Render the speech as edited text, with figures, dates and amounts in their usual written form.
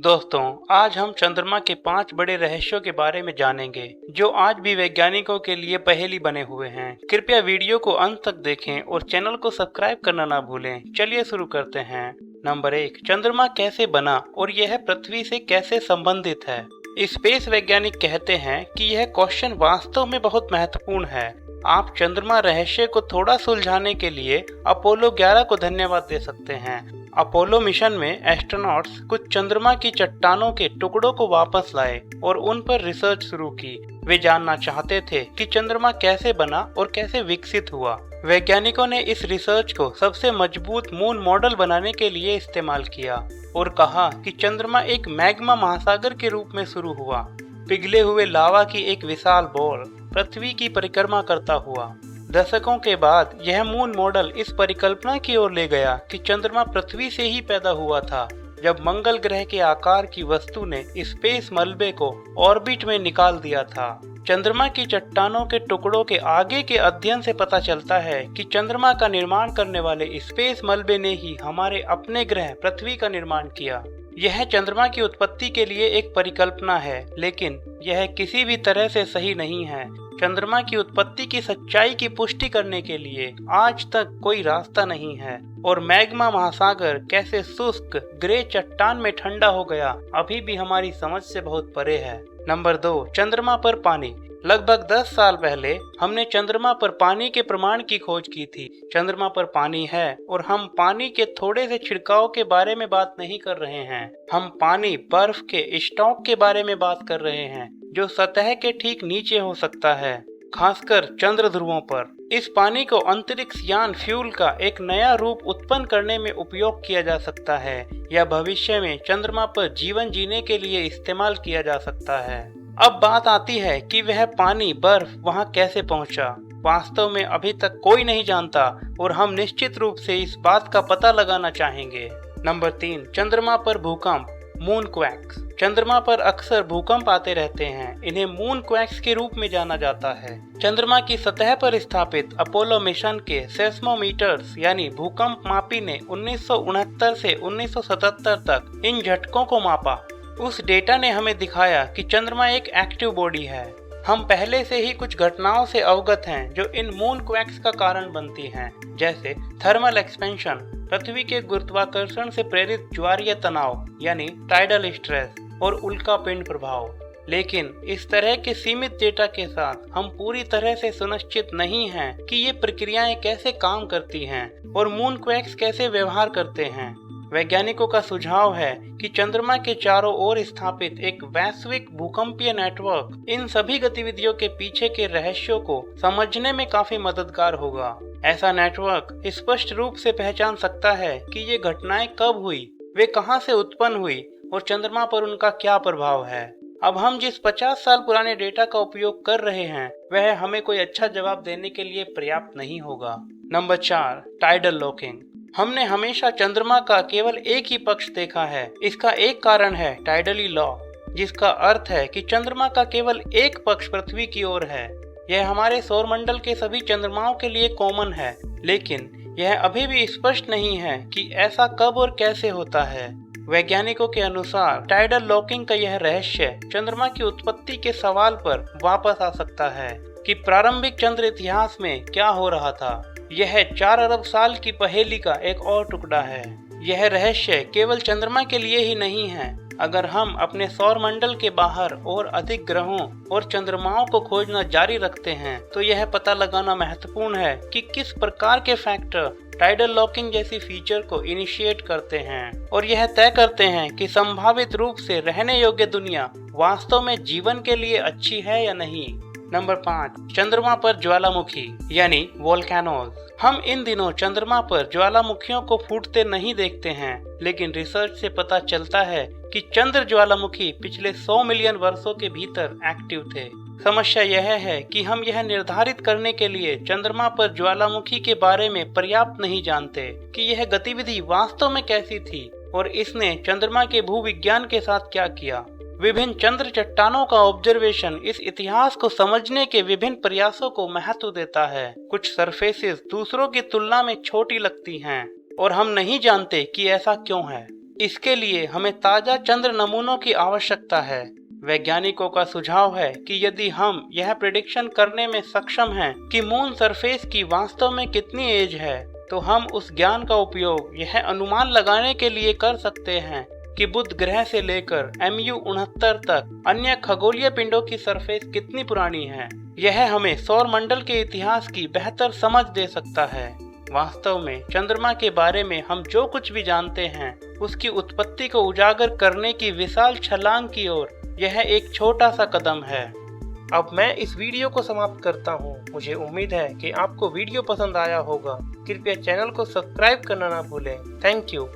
दोस्तों, आज हम चंद्रमा के 5 बड़े रहस्यों के बारे में जानेंगे जो आज भी वैज्ञानिकों के लिए पहेली बने हुए हैं। कृपया वीडियो को अंत तक देखें और चैनल को सब्सक्राइब करना ना भूलें। चलिए शुरू करते हैं। नंबर 1, चंद्रमा कैसे बना और यह पृथ्वी से कैसे संबंधित है। स्पेस वैज्ञानिक कहते हैं कि यह क्वेश्चन वास्तव में बहुत महत्वपूर्ण है। आप चंद्रमा रहस्य को थोड़ा सुलझाने के लिए अपोलो 11 को धन्यवाद दे सकते हैं। अपोलो मिशन में एस्ट्रोनॉट्स कुछ चंद्रमा की चट्टानों के टुकड़ों को वापस लाए और उन पर रिसर्च शुरू की। वे जानना चाहते थे कि चंद्रमा कैसे बना और कैसे विकसित हुआ। वैज्ञानिकों ने इस रिसर्च को सबसे मजबूत मून मॉडल बनाने के लिए इस्तेमाल किया और कहा कि चंद्रमा एक मैग्मा महासागर के रूप में शुरू हुआ, पिघले हुए लावा की एक विशाल बॉल पृथ्वी की परिक्रमा करता हुआ। दशकों के बाद यह मून मॉडल इस परिकल्पना की ओर ले गया कि चंद्रमा पृथ्वी से ही पैदा हुआ था, जब मंगल ग्रह के आकार की वस्तु ने स्पेस मलबे को ऑर्बिट में निकाल दिया था। चंद्रमा की चट्टानों के टुकड़ों के आगे के अध्ययन से पता चलता है कि चंद्रमा का निर्माण करने वाले स्पेस मलबे ने ही हमारे अपने ग्रह पृथ्वी का निर्माण किया। यह चंद्रमा की उत्पत्ति के लिए एक परिकल्पना है, लेकिन यह किसी भी तरह से सही नहीं है। चंद्रमा की उत्पत्ति की सच्चाई की पुष्टि करने के लिए आज तक कोई रास्ता नहीं है, और मैग्मा महासागर कैसे शुष्क ग्रे चट्टान में ठंडा हो गया अभी भी हमारी समझ से बहुत परे है। नंबर 2, चंद्रमा पर पानी। लगभग 10 साल पहले हमने चंद्रमा पर पानी के प्रमाण की खोज की थी। चंद्रमा पर पानी है और हम पानी के थोड़े से छिड़काव के बारे में बात नहीं कर रहे हैं। हम पानी बर्फ के स्टॉक के बारे में बात कर रहे हैं जो सतह के ठीक नीचे हो सकता है, खासकर चंद्र ध्रुवों पर। इस पानी को अंतरिक्ष यान फ्यूल का एक नया रूप उत्पन्न करने में उपयोग किया जा सकता है या भविष्य में चंद्रमा पर जीवन जीने के लिए इस्तेमाल किया जा सकता है। अब बात आती है कि वह पानी बर्फ वहां कैसे पहुंचा। वास्तव में अभी तक कोई नहीं जानता और हम निश्चित रूप से इस बात का पता लगाना चाहेंगे। नंबर 3, चंद्रमा पर भूकंप, मून क्वैक्स। चंद्रमा पर अक्सर भूकंप आते रहते हैं। इन्हें मून क्वैक्स के रूप में जाना जाता है। चंद्रमा की सतह पर स्थापित अपोलो मिशन के सेस्मोमीटर्स यानी भूकंप मापी ने 1969 से 1977 तक इन झटकों को मापा। उस डेटा ने हमें दिखाया कि चंद्रमा एक एक्टिव बॉडी है। हम पहले से ही कुछ घटनाओं से अवगत हैं जो इन मून क्वैक्स का कारण बनती हैं, जैसे थर्मल एक्सपेंशन, पृथ्वी के गुरुत्वाकर्षण से प्रेरित ज्वारीय तनाव यानी टाइडल स्ट्रेस, और उल्का पिंड प्रभाव। लेकिन इस तरह के सीमित डेटा के साथ हम पूरी तरह से सुनिश्चित नहीं हैं कि ये प्रक्रियाएं कैसे काम करती हैं और मून क्वैक्स कैसे व्यवहार करते हैं। वैज्ञानिकों का सुझाव है कि चंद्रमा के चारों ओर स्थापित एक वैश्विक भूकंपीय नेटवर्क इन सभी गतिविधियों के पीछे के रहस्यों को समझने में काफी मददगार होगा। ऐसा नेटवर्क स्पष्ट रूप से पहचान सकता है कि ये घटनाएं कब हुई, वे कहां से उत्पन्न हुई और चंद्रमा पर उनका क्या प्रभाव है। अब हम जिस 50 साल पुराने डेटा का उपयोग कर रहे हैं वह हमें कोई अच्छा जवाब देने के लिए पर्याप्त नहीं होगा। Number 4, tidal locking. हमने हमेशा चंद्रमा का केवल एक ही पक्ष देखा है। इसका एक कारण है टाइडली लॉक, जिसका अर्थ है कि चंद्रमा का केवल एक पक्ष पृथ्वी की ओर है। यह हमारे सौरमंडल के सभी चंद्रमाओं के लिए कॉमन है, लेकिन यह अभी भी स्पष्ट नहीं है कि ऐसा कब और कैसे होता है। वैज्ञानिकों के अनुसार टाइडल लॉकिंग का यह रहस्य चंद्रमा की उत्पत्ति के सवाल पर वापस आ सकता है कि प्रारंभिक चंद्र इतिहास में क्या हो रहा था। यह 4 अरब साल की पहेली का एक और टुकड़ा है। यह रहस्य केवल चंद्रमा के लिए ही नहीं है। अगर हम अपने सौरमंडल के बाहर और अधिक ग्रहों और चंद्रमाओं को खोजना जारी रखते हैं तो यह पता लगाना महत्वपूर्ण है कि किस प्रकार के फैक्टर टाइडल लॉकिंग जैसी फीचर को इनिशिएट करते हैं और यह तय करते हैं कि संभावित रूप से रहने योग्य दुनिया वास्तव में जीवन के लिए अच्छी है या नहीं। नंबर 5, चंद्रमा पर ज्वालामुखी यानी वोल्केनोज। हम इन दिनों चंद्रमा पर ज्वालामुखियों को फूटते नहीं देखते हैं, लेकिन रिसर्च से पता चलता है कि चंद्र ज्वालामुखी पिछले 100 मिलियन वर्षों के भीतर एक्टिव थे। समस्या यह है कि हम यह निर्धारित करने के लिए चंद्रमा पर ज्वालामुखी के बारे में पर्याप्त नहीं जानते कि यह गतिविधि वास्तव में कैसी थी और इसने चंद्रमा के भूविज्ञान के साथ क्या किया। विभिन्न चंद्र चट्टानों का ऑब्जर्वेशन इस इतिहास को समझने के विभिन्न प्रयासों को महत्व देता है। कुछ सरफेसेस दूसरों की तुलना में छोटी लगती हैं और हम नहीं जानते कि ऐसा क्यों है। इसके लिए हमें ताजा चंद्र नमूनों की आवश्यकता है। वैज्ञानिकों का सुझाव है कि यदि हम यह प्रेडिक्शन करने में सक्षम हैं कि मून सरफेस की वास्तव में कितनी एज है, तो हम उस ज्ञान का उपयोग यह अनुमान लगाने के लिए कर सकते हैं कि बुध ग्रह से लेकर MU-69 तक अन्य खगोलीय पिंडों की सरफेस कितनी पुरानी है। यह हमें सौर मंडल के इतिहास की बेहतर समझ दे सकता है। वास्तव में चंद्रमा के बारे में हम जो कुछ भी जानते हैं, उसकी उत्पत्ति को उजागर करने की विशाल छलांग की ओर यह एक छोटा सा कदम है। अब मैं इस वीडियो को समाप्त करता हूँ। मुझे उम्मीद है कि आपको वीडियो पसंद आया होगा। कृपया चैनल को सब्सक्राइब करना ना भूलें। Thank you.